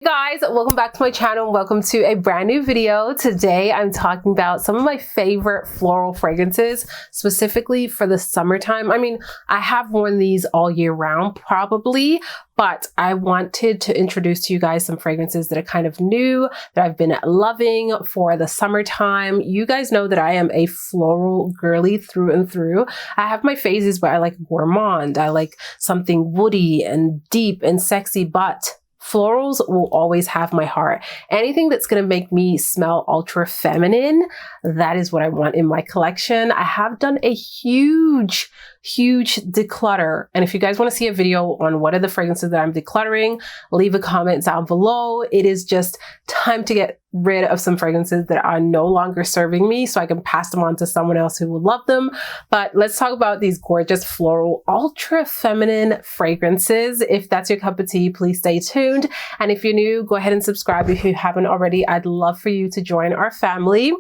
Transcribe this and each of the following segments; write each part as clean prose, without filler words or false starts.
Guys, welcome back to my channel and welcome to a brand new video. Today I'm talking about some of my favorite floral fragrances, specifically for the summertime. I mean, I have worn these all year round probably, but I wanted to introduce to you guys some fragrances that are kind of new, that I've been loving for the summertime. You guys know that I am a floral girly through and through. I have my phases where I like gourmand, I like something woody and deep and sexy, but florals will always have my heart. Anything that's going to make me smell ultra feminine, that is what I want in my collection. I have done a huge declutter. And if you guys want to see a video on what are the fragrances that I'm decluttering, leave a comment down below. It is just time to get rid of some fragrances that are no longer serving me so I can pass them on to someone else who will love them. But let's talk about these gorgeous floral, ultra feminine fragrances. If that's your cup of tea, please stay tuned. And if you're new, go ahead and subscribe if you haven't already. I'd love for you to join our family.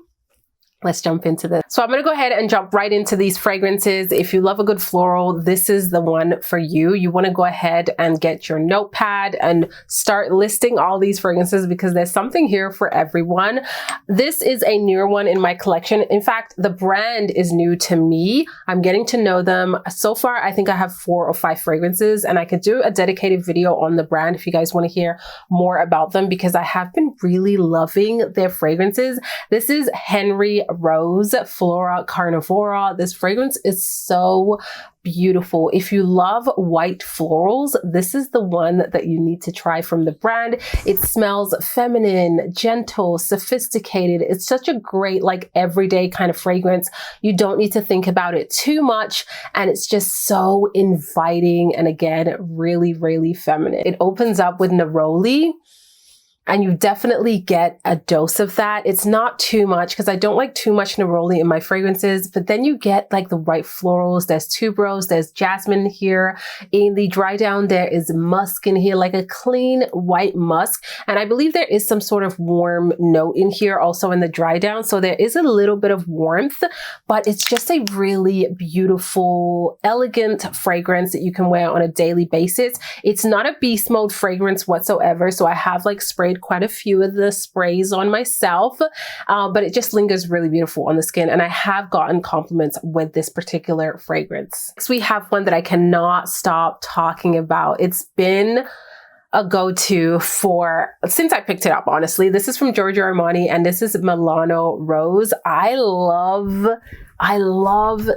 Let's jump into this. So I'm going to go ahead and jump right into these fragrances. If you love a good floral, this is the one for you. You want to go ahead and get your notepad and start listing all these fragrances because there's something here for everyone. This is a newer one in my collection. In fact, the brand is new to me. I'm getting to know them. So far, I think I have 4 or 5 fragrances, and I could do a dedicated video on the brand if you guys want to hear more about them because I have been really loving their fragrances. This is Henry Rose Flora Carnivora. This fragrance is so beautiful. If you love white florals, this is the one that you need to try from the brand. It smells feminine, gentle, sophisticated. It's such a great, like, everyday kind of fragrance. You don't need to think about it too much, and it's just so inviting and, again, really feminine. It opens up with neroli, and you definitely get a dose of that. It's not too much because I don't like too much neroli in my fragrances, but then you get like the right florals. There's tuberose, there's jasmine here. In the dry down, there is musk in here, like a clean white musk. And I believe there is some sort of warm note in here also in the dry down. So there is a little bit of warmth, but it's just a really beautiful, elegant fragrance that you can wear on a daily basis. It's not a beast mode fragrance whatsoever. So I have like sprayed quite a few of the sprays on myself, but it just lingers really beautiful on the skin, and I have gotten compliments with this particular fragrance. Next, we have one that I cannot stop talking about. It's been a go-to since I picked it up, honestly. This is from Giorgio Armani, and this is Milano Rose. I love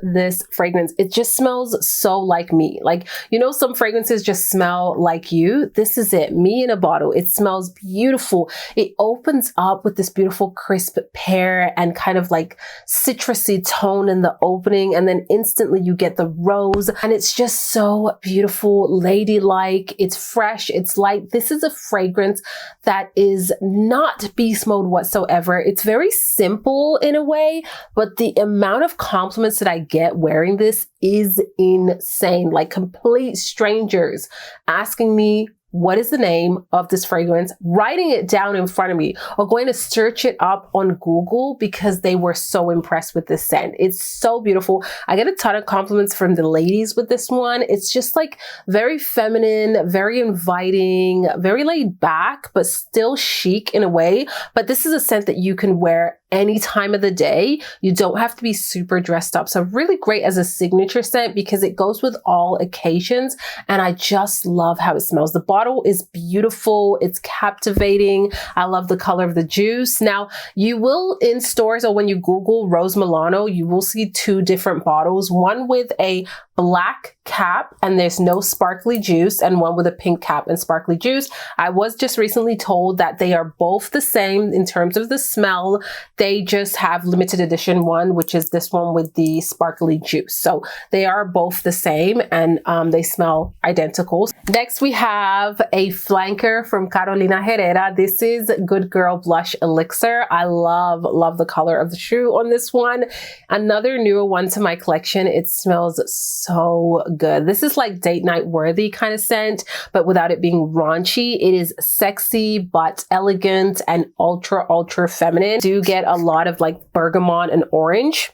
this fragrance. It just smells so like me. Like, you know, some fragrances just smell like you. This is it, me in a bottle. It smells beautiful. It opens up with this beautiful crisp pear and kind of like citrusy tone in the opening. And then instantly you get the rose, and it's just so beautiful, ladylike. It's fresh, it's light. This is a fragrance that is not beast mode whatsoever. It's very simple in a way, but the amount of compliments that I get wearing this is insane. Like complete strangers asking me what is the name of this fragrance, writing it down in front of me, or going to search it up on Google because they were so impressed with this scent. It's so beautiful. I get a ton of compliments from the ladies with this one. It's just like very feminine, very inviting, very laid back, but still chic in a way. But this is a scent that you can wear any time of the day. You don't have to be super dressed up. So really great as a signature scent because it goes with all occasions. And I just love how it smells. The bottle is beautiful. It's captivating. I love the color of the juice. Now, you will in stores or when you Google Rose Milano, you will see 2 different bottles, one with a black cap and there's no sparkly juice, and one with a pink cap and sparkly juice. I was just recently told that they are both the same in terms of the smell. They just have limited edition one, which is this one with the sparkly juice. So they are both the same, and they smell identical. Next, we have a flanker from Carolina Herrera. This is Good Girl Blush Elixir. I love the color of the shoe on this one. Another newer one to my collection. It smells so good. This is like date night worthy kind of scent, but without it being raunchy. It is sexy but elegant and ultra feminine. Do get a lot of like bergamot and orange.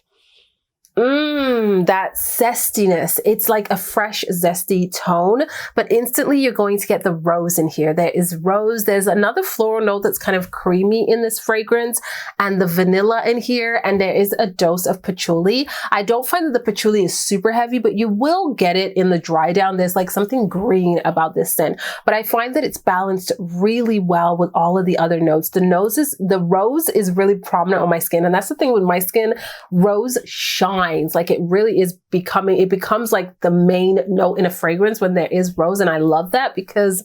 That zestiness. It's like a fresh, zesty tone, but instantly you're going to get the rose in here. There is rose. There's another floral note that's kind of creamy in this fragrance, and the vanilla in here, and there is a dose of patchouli. I don't find that the patchouli is super heavy, but you will get it in the dry down. There's like something green about this scent, but I find that it's balanced really well with all of the other notes. The rose is really prominent on my skin, and that's the thing with my skin. Rose shines. Like it really is it becomes like the main note in a fragrance when there is rose. And I love that because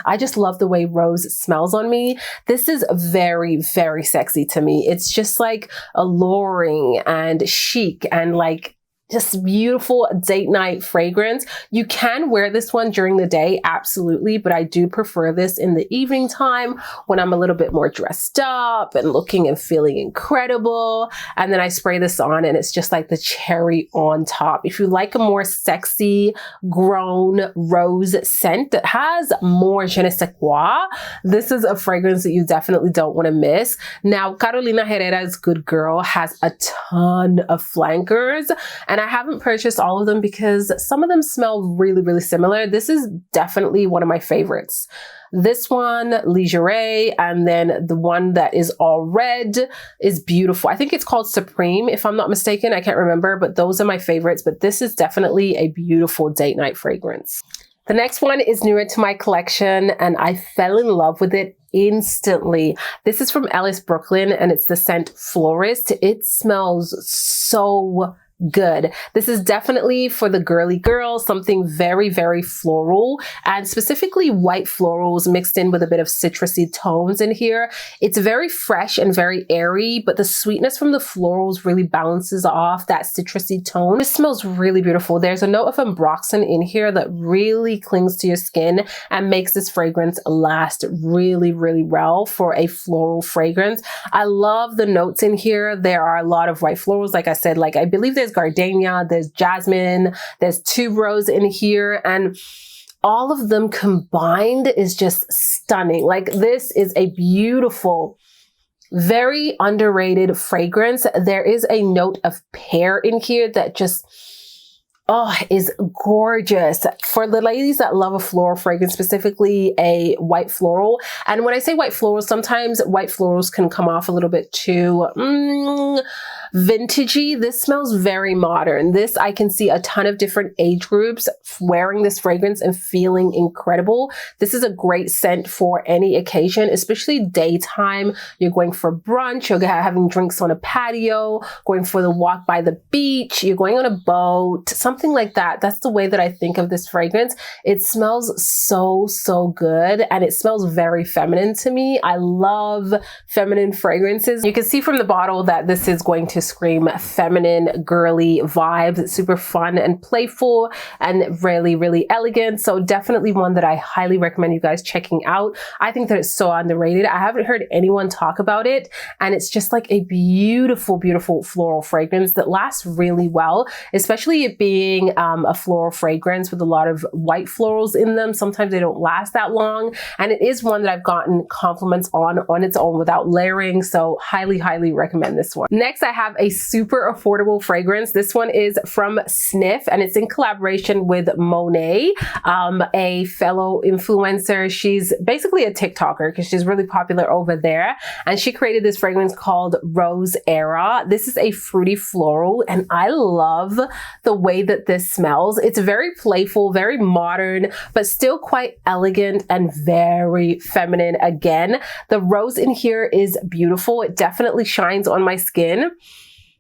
I just love the way rose smells on me. This is very, very sexy to me. It's just like alluring and chic and like just beautiful date night fragrance. You can wear this one during the day, absolutely, but I do prefer this in the evening time when I'm a little bit more dressed up and looking and feeling incredible. And then I spray this on and it's just like the cherry on top. If you like a more sexy, grown rose scent that has more je ne sais quoi, this is a fragrance that you definitely don't want to miss. Now, Carolina Herrera's Good Girl has a ton of flankers, and I haven't purchased all of them because some of them smell really, really similar. This is definitely one of my favorites. This one, Ligere, and then the one that is all red is beautiful. I think it's called Supreme, if I'm not mistaken. I can't remember, but those are my favorites. But this is definitely a beautiful date night fragrance. The next one is newer to my collection, and I fell in love with it instantly. This is from Ellis, Brooklyn, and it's the scent Florist. It smells so good. This is definitely for the girly girl, something very, very floral, and specifically white florals mixed in with a bit of citrusy tones in here. It's very fresh and very airy, but the sweetness from the florals really balances off that citrusy tone. This smells really beautiful. There's a note of ambroxan in here that really clings to your skin and makes this fragrance last really, really well for a floral fragrance. I love the notes in here. There are a lot of white florals, like I said, like I believe there's gardenia, there's jasmine, there's tuberose in here, and all of them combined is just stunning. Like this is a beautiful, very underrated fragrance. There is a note of pear in here that just is gorgeous. For the ladies that love a floral fragrance, specifically a white floral. And when I say white florals, sometimes white florals can come off a little bit too vintagey. This smells very modern. This, I can see a ton of different age groups wearing this fragrance and feeling incredible. This is a great scent for any occasion, especially daytime. You're going for brunch, you're having drinks on a patio, going for the walk by the beach, you're going on a boat, something like that. That's the way that I think of this fragrance. It smells so, so good, and it smells very feminine to me. I love feminine fragrances. You can see from the bottle that this is going to scream feminine, girly vibes. It's super fun and playful and really, really elegant. So definitely one that I highly recommend you guys checking out. I think that it's so underrated. I haven't heard anyone talk about it, and it's just like a beautiful, beautiful floral fragrance that lasts really well, especially it being a floral fragrance with a lot of white florals in them. Sometimes they don't last that long, and it is one that I've gotten compliments on its own without layering. So highly, highly recommend this one. Next, I have a super affordable fragrance. This one is from Sniff, and it's in collaboration with Monet, a fellow influencer. She's basically a TikToker because she's really popular over there, and she created this fragrance called Rose Era. This is a fruity floral, and I love the way that this smells. It's very playful, very modern, but still quite elegant and very feminine. Again, the rose in here is beautiful. It definitely shines on my skin.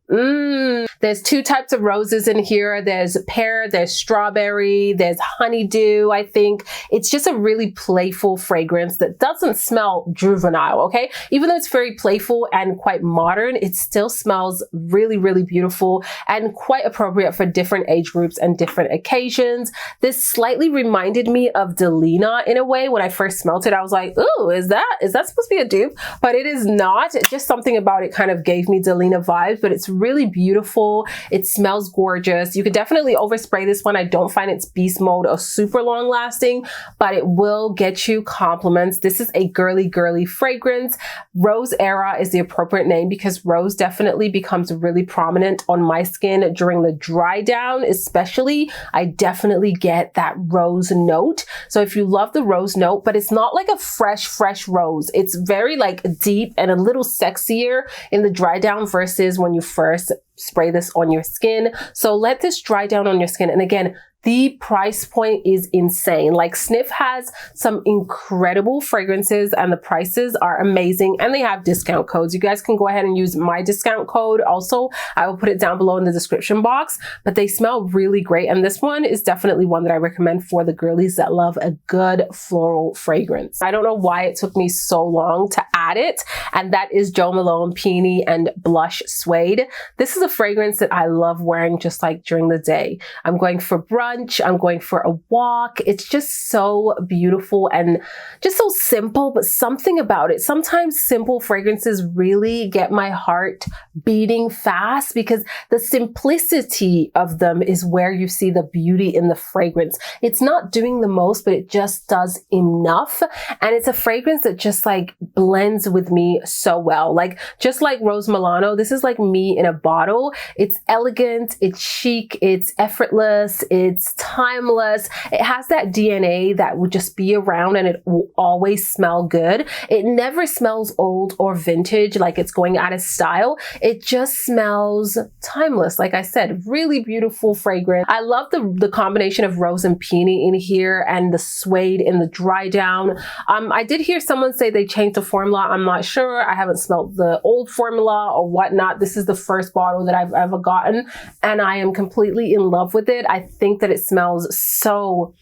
There's two types of roses in here. There's pear, there's strawberry, there's honeydew. I think it's just a really playful fragrance that doesn't smell juvenile, okay? Even though it's very playful and quite modern, it still smells really, really beautiful and quite appropriate for different age groups and different occasions. This slightly reminded me of Delina in a way. When I first smelled it, I was like, ooh, is that supposed to be a dupe? But it is not. Just something about it kind of gave me Delina vibes, but it's really beautiful. It smells gorgeous. You could definitely overspray this one. I don't find its beast mode or super long lasting, but it will get you compliments. This is a girly fragrance. Rose Era is the appropriate name because rose definitely becomes really prominent on my skin during the dry down, especially. I definitely get that rose note. So if you love the rose note, but it's not like a fresh rose. It's very like deep and a little sexier in the dry down versus when you first spray this on your skin. So let this dry down on your skin. And again, the price point is insane. Like Sniff has some incredible fragrances and the prices are amazing and they have discount codes. You guys can go ahead and use my discount code. Also, I will put it down below in the description box, but they smell really great. And this one is definitely one that I recommend for the girlies that love a good floral fragrance. I don't know why it took me so long to add it. And that is Jo Malone Peony and Blush Suede. This is a fragrance that I love wearing just like during the day. I'm going for brunch. I'm going for a walk. It's just so beautiful and just so simple, but something about it. Sometimes simple fragrances really get my heart beating fast because the simplicity of them is where you see the beauty in the fragrance. It's not doing the most, but it just does enough. And it's a fragrance that just like blends with me so well. Like just like Rose Milano, this is like me in a bottle. It's elegant, it's chic, it's effortless, it's timeless. It has that DNA that would just be around and it will always smell good. It never smells old or vintage like it's going out of style. It just smells timeless. Like I said, really beautiful fragrance. I love the combination of rose and peony in here and the suede in the dry down. I did hear someone say they changed the formula. I'm not sure. I haven't smelled the old formula or whatnot. This is the first bottle that I've ever gotten and I am completely in love with it. I think that it smells so,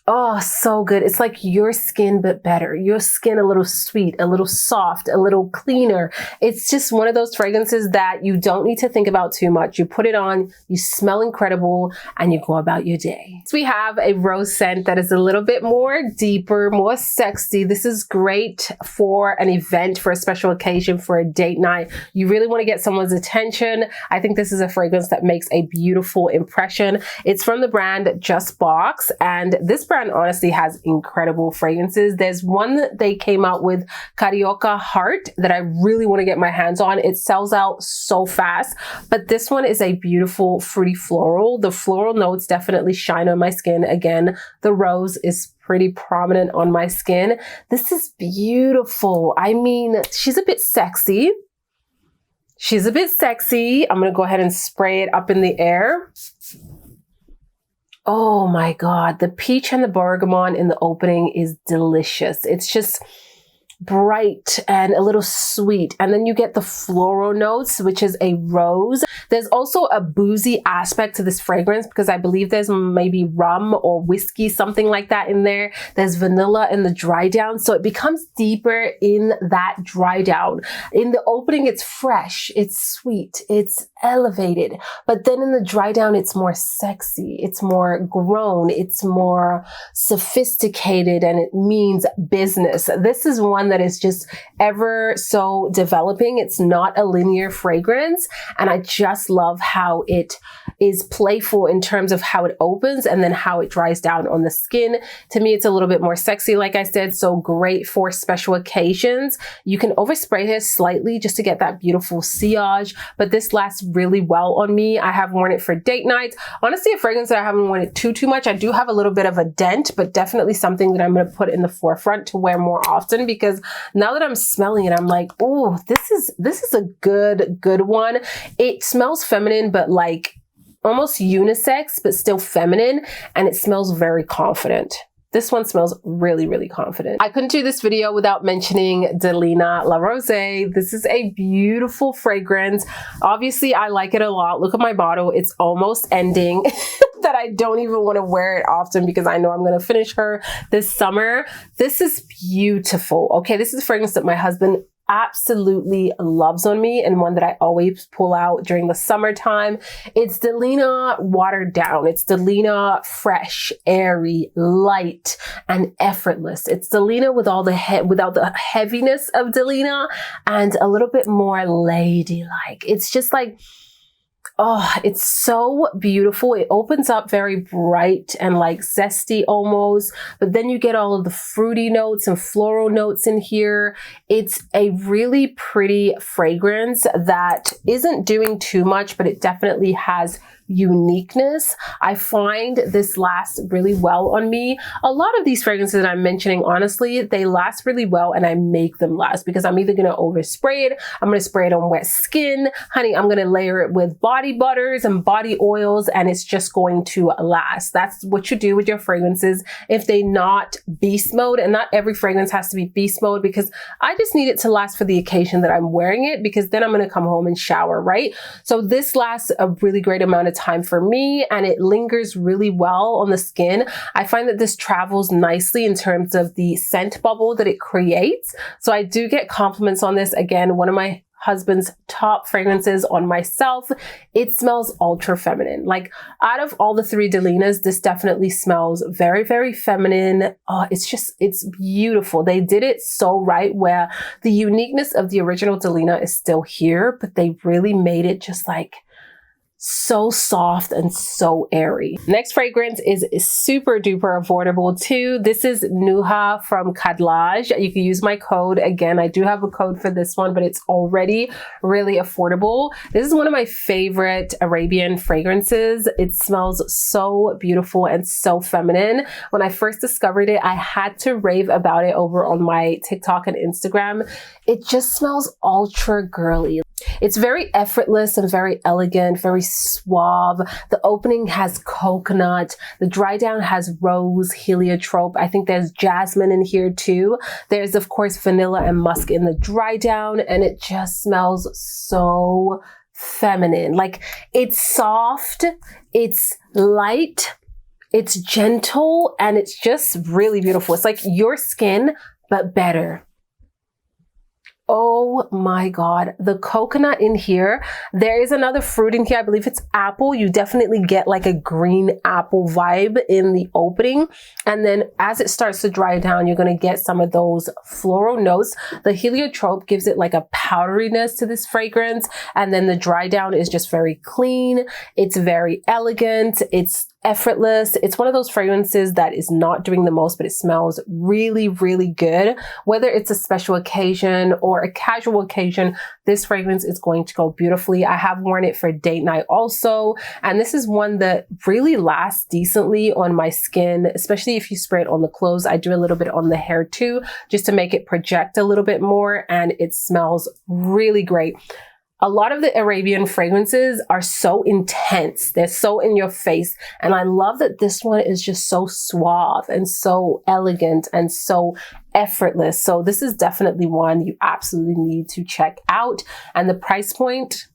oh, so good. It's like your skin, but better. Your skin a little sweet, a little soft, a little cleaner. It's just one of those fragrances that you don't need to think about too much. You put it on, you smell incredible, and you go about your day. So we have a rose scent that is a little bit more deeper, more sexy. This is great for an event, for a special occasion, for a date night. You really want to get someone's attention. I think this is a fragrance that makes a beautiful impression. It's from the brand Just Box, and this brand honestly has incredible fragrances. There's one that they came out with, Carioca Heart, that I really want to get my hands on. It sells out so fast, but this one is a beautiful fruity floral. The floral notes definitely shine on my skin. Again, the rose is pretty prominent on my skin. This is beautiful. I mean, she's a bit sexy. She's a bit sexy. I'm going to go ahead and spray it up in the air. Oh my God, the peach and the bergamot in the opening is delicious. It's just bright and a little sweet. And then you get the floral notes, which is a rose. There's also a boozy aspect to this fragrance because I believe there's maybe rum or whiskey, something like that in there. There's vanilla in the dry down. So it becomes deeper in that dry down. In the opening, it's fresh, it's sweet, it's elevated. But then in the dry down, it's more sexy, it's more grown, it's more sophisticated, and it means business. This is one that is just ever so developing. It's not a linear fragrance. And I just love how it is playful in terms of how it opens and then how it dries down on the skin. To me, it's a little bit more sexy, like I said, so great for special occasions. You can overspray this slightly just to get that beautiful sillage, but this lasts really well on me. I have worn it for date nights. Honestly, a fragrance that I haven't worn it too much. I do have a little bit of a dent, but definitely something that I'm going to put in the forefront to wear more often, because now that I'm smelling it, I'm like, oh, this is a good one. It smells feminine, but like almost unisex, but still feminine, and it smells very confident. This one smells really, really confident. I couldn't do this video without mentioning Delina La Rose. This is a beautiful fragrance. Obviously, I like it a lot. Look at my bottle. It's almost ending. That I don't even want to wear it often because I know I'm going to finish her this summer. This is beautiful. Okay, this is a fragrance that my husband absolutely loves on me and one that I always pull out during the summertime. It's Delina Watered Down. It's Delina Fresh, Airy, Light, and Effortless. It's Delina with all the without the heaviness of Delina and a little bit more ladylike. It's just like, oh, it's so beautiful. It opens up very bright and like zesty almost, but then you get all of the fruity notes and floral notes in here. It's a really pretty fragrance that isn't doing too much, but it definitely has uniqueness. I find this lasts really well on me. A lot of these fragrances that I'm mentioning, honestly, they last really well and I make them last because I'm either going to overspray it, I'm going to spray it on wet skin, honey, I'm going to layer it with body butters and body oils and it's just going to last. That's what you do with your fragrances if they not beast mode, and not every fragrance has to be beast mode because I just need it to last for the occasion that I'm wearing it because then I'm going to come home and shower, right? So this lasts a really great amount of time for me and it lingers really well on the skin. I find that this travels nicely in terms of the scent bubble that it creates. So I do get compliments on this. Again, one of my husband's top fragrances on myself. It smells ultra feminine. Like out of all the three Delinas, this definitely smells very, very feminine. Oh, it's beautiful. They did it so right where the uniqueness of the original Delina is still here, but they really made it just like so soft and so airy. Next fragrance is super duper affordable too. This is Nuha from Kadlaj. You can use my code. Again, I do have a code for this one, but it's already really affordable. This is one of my favorite Arabian fragrances. It smells so beautiful and so feminine. When I first discovered it, I had to rave about it over on my TikTok and Instagram. It just smells ultra girly. It's very effortless and very elegant, very suave. The opening has coconut. The dry down has rose, heliotrope. I think there's jasmine in here too. There's of course vanilla and musk in the dry down, and it just smells so feminine. Like it's soft, it's light, it's gentle, and it's just really beautiful. It's like your skin, but better. Oh my God, the coconut in here. There is another fruit in here. I believe it's apple. You definitely get like a green apple vibe in the opening. And then as it starts to dry down, you're going to get some of those floral notes. The heliotrope gives it like a powderiness to this fragrance. And then the dry down is just very clean. It's very elegant. It's effortless. It's one of those fragrances that is not doing the most, but it smells really, really good. Whether it's a special occasion or a casual occasion, this fragrance is going to go beautifully. I have worn it for date night also. And this is one that really lasts decently on my skin, especially if you spray it on the clothes. I do a little bit on the hair too, just to make it project a little bit more. And it smells really great. A lot of the Arabian fragrances are so intense. They're so in your face. And I love that this one is just so suave and so elegant and so effortless. So this is definitely one you absolutely need to check out. And the price point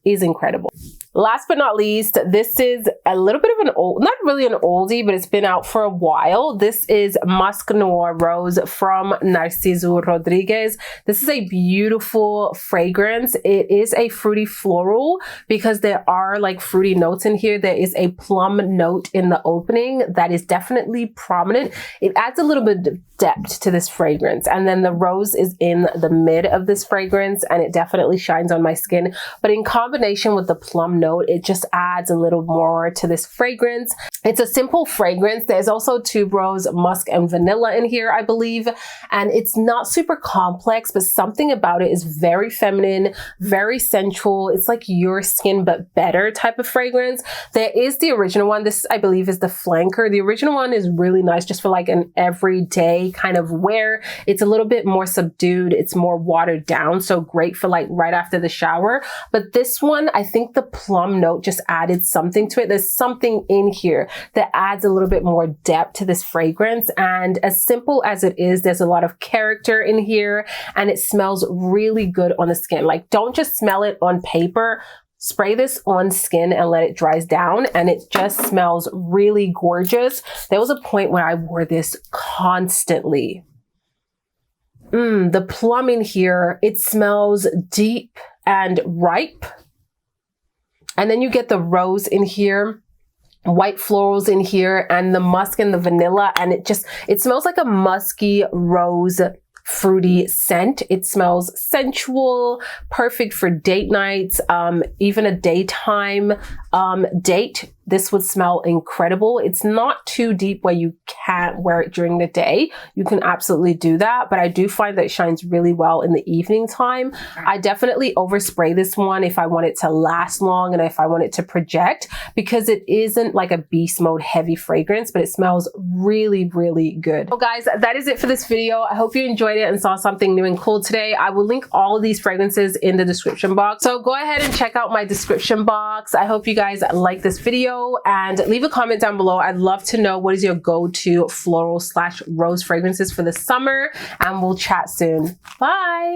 is incredible. Last but not least, this is a little bit of an old, not really an oldie, but it's been out for a while. This is Musky Rose from Narciso Rodriguez. This is a beautiful fragrance. It is a fruity floral because there are like fruity notes in here. There is a plum note in the opening that is definitely prominent. It adds a little bit of depth to this fragrance. And then the rose is in the mid of this fragrance and it definitely shines on my skin. But in combination with the plum note, it just adds a little more to this fragrance. It's a simple fragrance. There's also tuberose, musk, and vanilla in here, I believe. And it's not super complex, but something about it is very feminine, very sensual. It's like your skin, but better type of fragrance. There is the original one. This, I believe, is the flanker. The original one is really nice just for like an everyday kind of wear. It's a little bit more subdued. It's more watered down. So great for like right after the shower. But this one, I think the plum note just added something to it. There's something in here that adds a little bit more depth to this fragrance. And as simple as it is, there's a lot of character in here and it smells really good on the skin. Like, don't just smell it on paper. Spray this on skin and let it dry down and it just smells really gorgeous. There was a point where I wore this constantly. The plum in here, it smells deep and ripe. And then you get the rose in here, white florals in here, and the musk and the vanilla. And it smells like a musky rose fruity scent. It smells sensual, perfect for date nights, even a daytime date. This would smell incredible. It's not too deep where you can't wear it during the day. You can absolutely do that, but I do find that it shines really well in the evening time. I definitely overspray this one if I want it to last long and if I want it to project, because it isn't like a beast mode heavy fragrance, but it smells really, really good. So guys, that is it for this video. I hope you enjoyed it and saw something new and cool today. I will link all of these fragrances in the description box. So go ahead and check out my description box. I hope you guys like this video and leave a comment down below. I'd love to know what is your go-to floral / rose fragrances for the summer, and we'll chat soon. Bye.